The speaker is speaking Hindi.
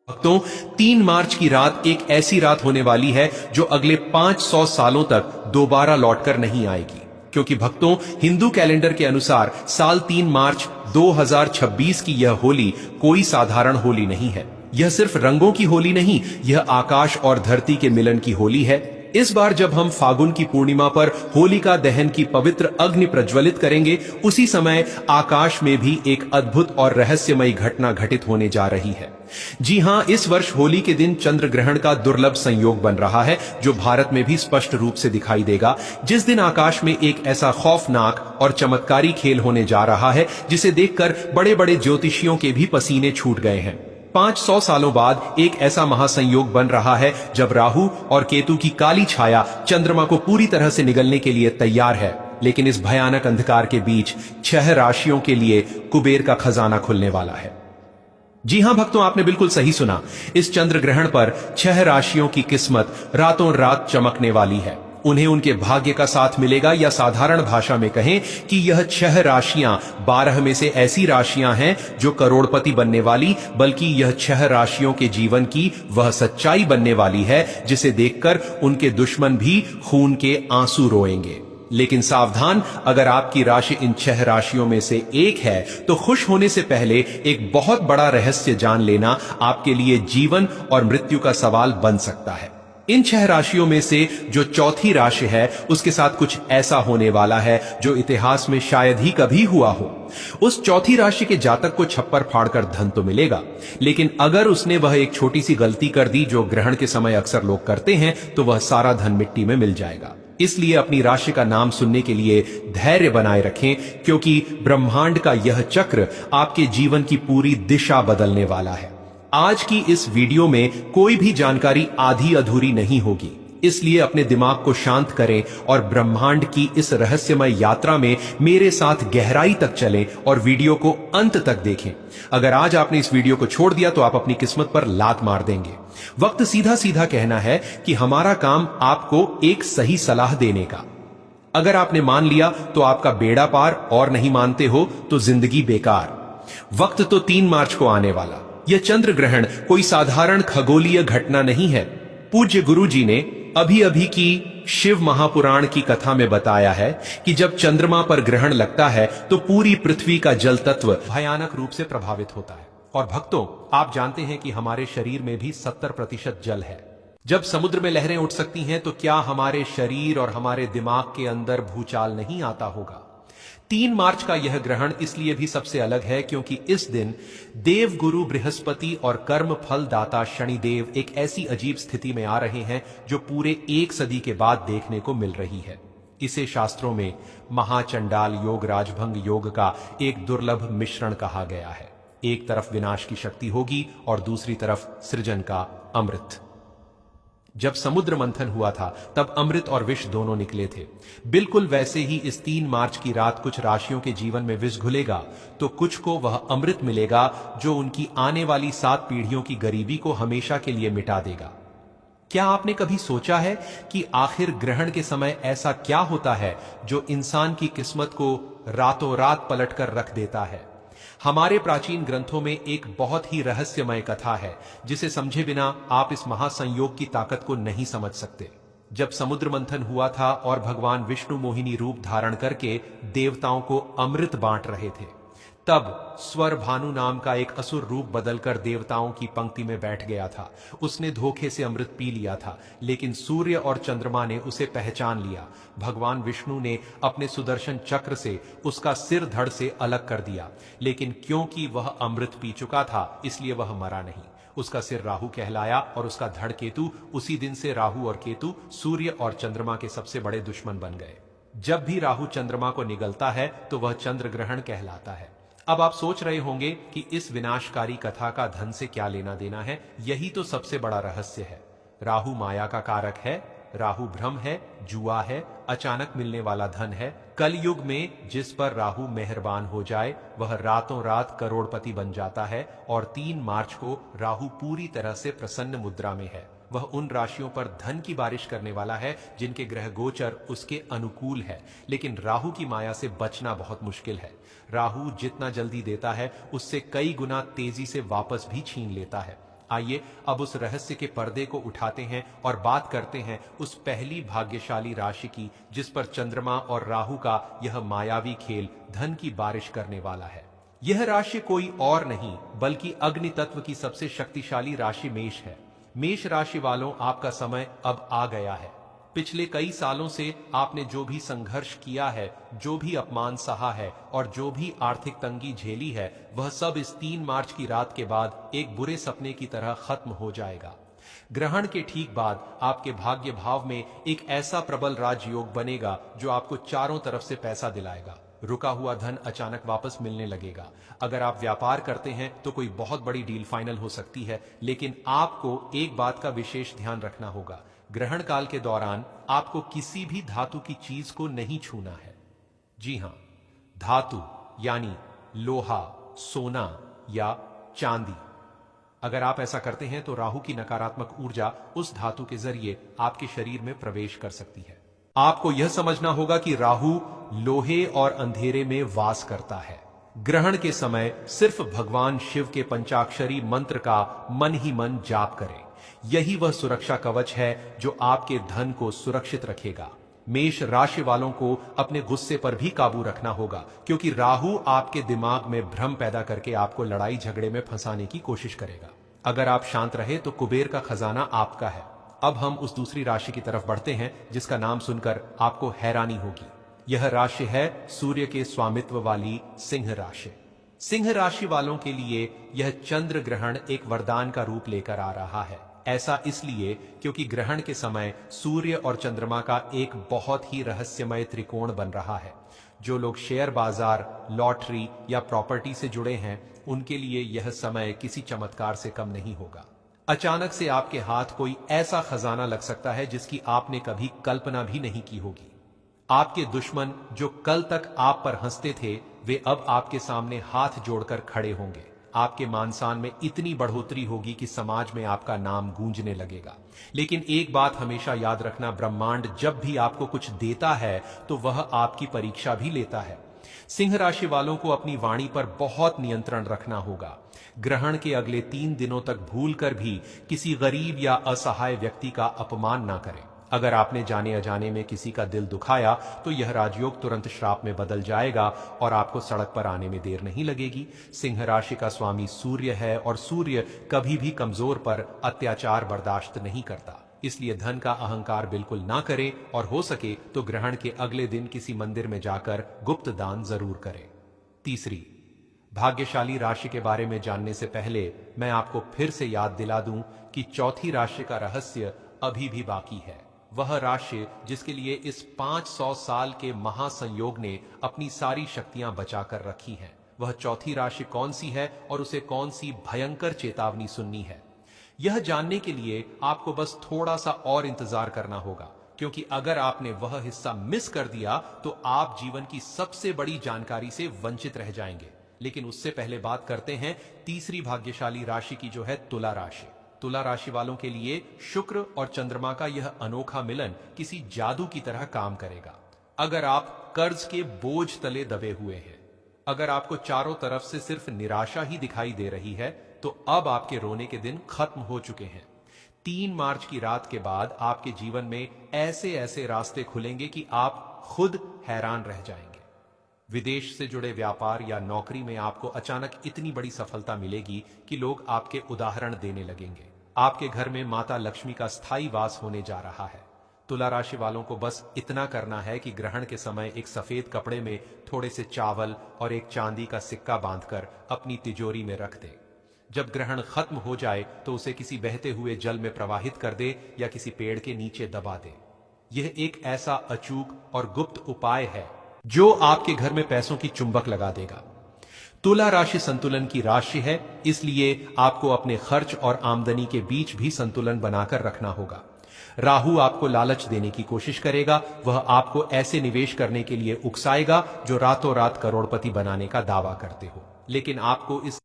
भक्तों, 3 मार्च की रात एक ऐसी रात होने वाली है जो अगले 500 सालों तक दोबारा लौटकर नहीं आएगी। क्योंकि भक्तों, हिंदू कैलेंडर के अनुसार साल 3 मार्च 2026 की यह होली कोई साधारण होली नहीं है। यह सिर्फ रंगों की होली नहीं, यह आकाश और धरती के मिलन की होली है। इस बार जब हम फागुन की पूर्णिमा पर होलिका दहन की पवित्र अग्नि प्रज्वलित करेंगे, उसी समय आकाश में भी एक अद्भुत और रहस्यमयी घटना घटित होने जा रही है। जी हां, इस वर्ष होली के दिन चंद्र ग्रहण का दुर्लभ संयोग बन रहा है, जो भारत में भी स्पष्ट रूप से दिखाई देगा। जिस दिन आकाश में एक ऐसा खौफनाक और चमत्कारी खेल होने जा रहा है, जिसे देखकर बड़े बड़े ज्योतिषियों के भी पसीने छूट गए हैं। 500 सालों बाद एक ऐसा महासंयोग बन रहा है जब राहु और केतु की काली छाया चंद्रमा को पूरी तरह से निगलने के लिए तैयार है। लेकिन इस भयानक अंधकार के बीच 6 राशियों के लिए कुबेर का खजाना खुलने वाला है। जी हां भक्तों, आपने बिल्कुल सही सुना। इस चंद्र ग्रहण पर 6 राशियों की किस्मत रातों रात चमकने वाली है। उन्हें उनके भाग्य का साथ मिलेगा, या साधारण भाषा में कहें कि यह 6 राशियां 12 में से ऐसी राशियां हैं जो करोड़पति बनने वाली, बल्कि यह 6 राशियों के जीवन की वह सच्चाई बनने वाली है जिसे देखकर उनके दुश्मन भी खून के आंसू रोएंगे। लेकिन सावधान, अगर आपकी राशि इन 6 राशियों में से एक है तो खुश होने से पहले एक बहुत बड़ा रहस्य जान लेना आपके लिए जीवन और मृत्यु का सवाल बन सकता है। इन 6 राशियों में से जो चौथी राशि है, उसके साथ कुछ ऐसा होने वाला है जो इतिहास में शायद ही कभी हुआ हो। उस चौथी राशि के जातक को छप्पर फाड़कर धन तो मिलेगा, लेकिन अगर उसने वह एक छोटी सी गलती कर दी जो ग्रहण के समय अक्सर लोग करते हैं, तो वह सारा धन मिट्टी में मिल जाएगा। इसलिए अपनी राशि का नाम सुनने के लिए धैर्य बनाए रखें, क्योंकि ब्रह्मांड का यह चक्र आपके जीवन की पूरी दिशा बदलने वाला है। आज की इस वीडियो में कोई भी जानकारी आधी अधूरी नहीं होगी, इसलिए अपने दिमाग को शांत करें और ब्रह्मांड की इस रहस्यमय यात्रा में मेरे साथ गहराई तक चलें और वीडियो को अंत तक देखें। अगर आज आपने इस वीडियो को छोड़ दिया तो आप अपनी किस्मत पर लात मार देंगे। वक्त सीधा सीधा कहना है कि हमारा काम आपको एक सही सलाह देने का। अगर आपने मान लिया तो आपका बेड़ा पार, और नहीं मानते हो तो जिंदगी बेकार। वक्त तो 3 मार्च को आने वाला। यह चंद्र ग्रहण कोई साधारण खगोलीय घटना नहीं है। पूज्य गुरु जी ने अभी अभी की शिव महापुराण की कथा में बताया है कि जब चंद्रमा पर ग्रहण लगता है तो पूरी पृथ्वी का जल तत्व भयानक रूप से प्रभावित होता है। और भक्तों, आप जानते हैं कि हमारे शरीर में भी 70% जल है। जब समुद्र में लहरें उठ सकती हैं, तो क्या हमारे शरीर और हमारे दिमाग के अंदर भूचाल नहीं आता होगा? 3 मार्च का यह ग्रहण इसलिए भी सबसे अलग है क्योंकि इस दिन देव गुरु बृहस्पति और कर्म फल दाता शनिदेव एक ऐसी अजीब स्थिति में आ रहे हैं जो पूरे 1 सदी के बाद देखने को मिल रही है। इसे शास्त्रों में महाचंडाल योग राजभंग योग का एक दुर्लभ मिश्रण कहा गया है। एक तरफ विनाश की शक्ति होगी और दूसरी तरफ सृजन का अमृत। जब समुद्र मंथन हुआ था तब अमृत और विष दोनों निकले थे। बिल्कुल वैसे ही इस 3 मार्च की रात कुछ राशियों के जीवन में विष घुलेगा तो कुछ को वह अमृत मिलेगा जो उनकी आने वाली 7 पीढ़ियों की गरीबी को हमेशा के लिए मिटा देगा। क्या आपने कभी सोचा है कि आखिर ग्रहण के समय ऐसा क्या होता है जो इंसान की किस्मत को रातों रात पलटकर रख देता है? हमारे प्राचीन ग्रंथों में एक बहुत ही रहस्यमय कथा है जिसे समझे बिना आप इस महासंयोग की ताकत को नहीं समझ सकते। जब समुद्र मंथन हुआ था और भगवान विष्णु मोहिनी रूप धारण करके देवताओं को अमृत बांट रहे थे, तब स्वर भानु नाम का एक असुर रूप बदलकर देवताओं की पंक्ति में बैठ गया था। उसने धोखे से अमृत पी लिया था, लेकिन सूर्य और चंद्रमा ने उसे पहचान लिया। भगवान विष्णु ने अपने सुदर्शन चक्र से उसका सिर धड़ से अलग कर दिया, लेकिन क्योंकि वह अमृत पी चुका था इसलिए वह मरा नहीं। उसका सिर राहु कहलाया और उसका धड़ केतु। उसी दिन से राहु और केतु सूर्य और चंद्रमा के सबसे बड़े दुश्मन बन गए। जब भी राहु चंद्रमा को निगलता है तो वह चंद्र ग्रहण कहलाता है। अब आप सोच रहे होंगे कि इस विनाशकारी कथा का धन से क्या लेना देना है। यही तो सबसे बड़ा रहस्य है। राहु माया का कारक है, राहु भ्रम है, जुआ है, अचानक मिलने वाला धन है। कलयुग में जिस पर राहु मेहरबान हो जाए वह रातों रात करोड़पति बन जाता है। और 3 मार्च को राहु पूरी तरह से प्रसन्न मुद्रा में है। वह उन राशियों पर धन की बारिश करने वाला है जिनके ग्रह गोचर उसके अनुकूल है। लेकिन राहु की माया से बचना बहुत मुश्किल है। राहु जितना जल्दी देता है उससे कई गुना तेजी से वापस भी छीन लेता है। आइए अब उस रहस्य के पर्दे को उठाते हैं और बात करते हैं उस पहली भाग्यशाली राशि की जिस पर चंद्रमा और राहु का यह मायावी खेल धन की बारिश करने वाला है। यह राशि कोई और नहीं बल्कि अग्नि तत्व की सबसे शक्तिशाली राशि मेष है। मेष राशि वालों, आपका समय अब आ गया है। पिछले कई सालों से आपने जो भी संघर्ष किया है, जो भी अपमान सहा है और जो भी आर्थिक तंगी झेली है, वह सब इस 3 मार्च की रात के बाद एक बुरे सपने की तरह खत्म हो जाएगा। ग्रहण के ठीक बाद आपके भाग्य भाव में एक ऐसा प्रबल राजयोग बनेगा जो आपको चारों तरफ से पैसा दिलाएगा। रुका हुआ धन अचानक वापस मिलने लगेगा। अगर आप व्यापार करते हैं तो कोई बहुत बड़ी डील फाइनल हो सकती है, लेकिन आपको एक बात का विशेष ध्यान रखना होगा। ग्रहण काल के दौरान आपको किसी भी धातु की चीज को नहीं छूना है। जी हां, धातु यानी लोहा, सोना या चांदी। अगर आप ऐसा करते हैं तो राहु की नकारात्मक ऊर्जा उस धातु के जरिए आपके शरीर में प्रवेश कर सकती है। आपको यह समझना होगा कि राहु लोहे और अंधेरे में वास करता है। ग्रहण के समय सिर्फ भगवान शिव के पंचाक्षरी मंत्र का मन ही मन जाप करें। यही वह सुरक्षा कवच है जो आपके धन को सुरक्षित रखेगा। मेष राशि वालों को अपने गुस्से पर भी काबू रखना होगा, क्योंकि राहु आपके दिमाग में भ्रम पैदा करके आपको लड़ाई झगड़े में फंसाने की कोशिश करेगा। अगर आप शांत रहे तो कुबेर का खजाना आपका है। अब हम उस दूसरी राशि की तरफ बढ़ते हैं जिसका नाम सुनकर आपको हैरानी होगी। यह राशि है सूर्य के स्वामित्व वाली सिंह राशि। सिंह राशि वालों के लिए यह चंद्र ग्रहण एक वरदान का रूप लेकर आ रहा है। ऐसा इसलिए क्योंकि ग्रहण के समय सूर्य और चंद्रमा का एक बहुत ही रहस्यमय त्रिकोण बन रहा है। जो लोग शेयर बाजार, लॉटरी या प्रॉपर्टी से जुड़े हैं, उनके लिए यह समय किसी चमत्कार से कम नहीं होगा। अचानक से आपके हाथ कोई ऐसा खजाना लग सकता है जिसकी आपने कभी कल्पना भी नहीं की होगी। आपके दुश्मन जो कल तक आप पर हंसते थे, वे अब आपके सामने हाथ जोड़कर खड़े होंगे। आपके मान-सम्मान में इतनी बढ़ोतरी होगी कि समाज में आपका नाम गूंजने लगेगा। लेकिन एक बात हमेशा याद रखना, ब्रह्मांड जब भी आपको कुछ देता है तो वह आपकी परीक्षा भी लेता है। सिंह राशि वालों को अपनी वाणी पर बहुत नियंत्रण रखना होगा। ग्रहण के अगले 3 दिनों तक भूलकर भी किसी गरीब या असहाय व्यक्ति का अपमान ना करें। अगर आपने जाने अजाने में किसी का दिल दुखाया तो यह राजयोग तुरंत श्राप में बदल जाएगा और आपको सड़क पर आने में देर नहीं लगेगी। सिंह राशि का स्वामी सूर्य है और सूर्य कभी भी कमजोर पर अत्याचार बर्दाश्त नहीं करता। इसलिए धन का अहंकार बिल्कुल ना करें और हो सके तो ग्रहण के अगले दिन किसी मंदिर में जाकर गुप्त दान जरूर करें। तीसरी भाग्यशाली राशि के बारे में जानने से पहले मैं आपको फिर से याद दिला दूं कि चौथी राशि का रहस्य अभी भी बाकी है। वह राशि जिसके लिए इस 500 साल के महासंयोग ने अपनी सारी शक्तियां बचाकर रखी हैं, वह चौथी राशि कौन सी है और उसे कौन सी भयंकर चेतावनी सुननी है, यह जानने के लिए आपको बस थोड़ा सा और इंतजार करना होगा। क्योंकि अगर आपने वह हिस्सा मिस कर दिया तो आप जीवन की सबसे बड़ी जानकारी से वंचित रह जाएंगे। लेकिन उससे पहले बात करते हैं तीसरी भाग्यशाली राशि की, जो है तुला राशि। तुला राशि वालों के लिए शुक्र और चंद्रमा का यह अनोखा मिलन किसी जादू की तरह काम करेगा। अगर आप कर्ज के बोझ तले दबे हुए हैं, अगर आपको चारों तरफ से सिर्फ निराशा ही दिखाई दे रही है, तो अब आपके रोने के दिन खत्म हो चुके हैं। 3 मार्च की रात के बाद आपके जीवन में ऐसे ऐसे रास्ते खुलेंगे कि आप खुद हैरान रह जाएंगे। विदेश से जुड़े व्यापार या नौकरी में आपको अचानक इतनी बड़ी सफलता मिलेगी कि लोग आपके उदाहरण देने लगेंगे। आपके घर में माता लक्ष्मी का स्थायी वास होने जा रहा है। तुला राशि वालों को बस इतना करना है कि ग्रहण के समय एक सफेद कपड़े में थोड़े से चावल और एक चांदी का सिक्का बांधकर अपनी तिजोरी में रख दे। जब ग्रहण खत्म हो जाए तो उसे किसी बहते हुए जल में प्रवाहित कर दे या किसी पेड़ के नीचे दबा दे। यह एक ऐसा अचूक और गुप्त उपाय है जो आपके घर में पैसों की चुंबक लगा देगा। तुला राशि संतुलन की राशि है, इसलिए आपको अपने खर्च और आमदनी के बीच भी संतुलन बनाकर रखना होगा। राहु आपको लालच देने की कोशिश करेगा। वह आपको ऐसे निवेश करने के लिए उकसाएगा जो रातों रात करोड़पति बनाने का दावा करते हो, लेकिन आपको इस